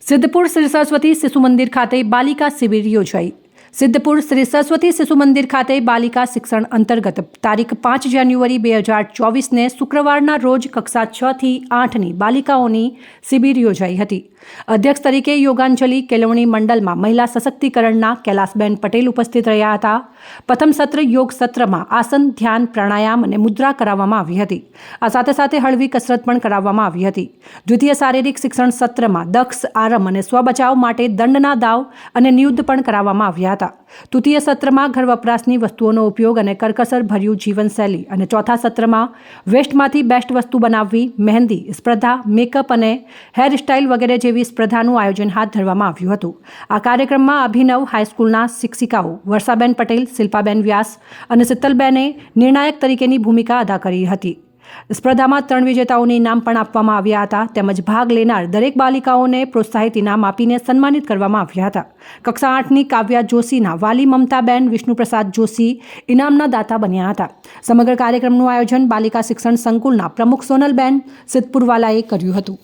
સિદ્ધપુર શ્રી સરસ્વતી શિશુ મંદિર ખાતે બાલિકા શિબિર યોજાઈ। સિદ્ધપુર શ્રી સરસ્વતી શિશુ મંદિર ખાતે બાલિકા શિક્ષણ અંતર્ગત તારીખ 5 જાન્યુઆરી 2024ને શુક્રવારના રોજ કક્ષા 6 થી 8ની બાલિકાઓની શિબિર યોજાઈ હતી। અધ્યક્ષ તરીકે યોગાંજલિ કેળવણી મંડળમાં મહિલા સશક્તિકરણના કૈલાસબેન પટેલ ઉપસ્થિત રહ્યા હતા। પ્રથમ સત્ર યોગ સત્રમાં આસન, ધ્યાન, પ્રાણાયામ અને મુદ્રા કરાવવામાં આવી હતી। આ સાથે સાથે હળવી કસરત પણ કરાવવામાં આવી હતી। દ્વિતીય શારીરિક શિક્ષણ સત્રમાં દક્ષ, આરામ અને સ્વબચાવ માટે દંડના દાવ અને નિયુદ્ધ પણ કરાવવામાં આવ્યા હતા। તૃતીય સત્રમાં ઘર વપરાશની વસ્તુઓનો ઉપયોગ અને કરકસર ભર્યું જીવનશૈલી અને ચોથા સત્રમાં વેસ્ટમાંથી બેસ્ટ વસ્તુ બનાવવી, મહેંદી સ્પર્ધા, મેકઅપ અને હેરસ્ટાઇલ વગેરે જેવી સ્પર્ધાનું આયોજન હાથ ધરવામાં આવ્યું હતું। આ કાર્યક્રમમાં અભિનવ હાઈસ્કૂલના શિક્ષિકાઓ વર્ષાબેન પટેલ, શિલ્પાબેન વ્યાસ અને શીતલબેને નિર્ણાયક તરીકેની ભૂમિકા અદા કરી હતી। સ્પર્ધામાં 3 વિજેતાઓને ઇનામ પણ આપવામાં આવ્યા હતા તેમજ ભાગ લેનાર દરેક બાલિકાઓને પ્રોત્સાહિત ઇનામ આપીને સન્માનિત કરવામાં આવ્યા હતા। કક્ષા 8ની કાવ્યા જોશીના વાલી મમતાબેન વિષ્ણુપ્રસાદ જોશી ઇનામના દાતા બન્યા હતા। સમગ્ર કાર્યક્રમનું આયોજન બાલિકા શિક્ષણ સંકુલના પ્રમુખ સોનલબેન સિદ્ધપુરવાલાએ કર્યું હતું।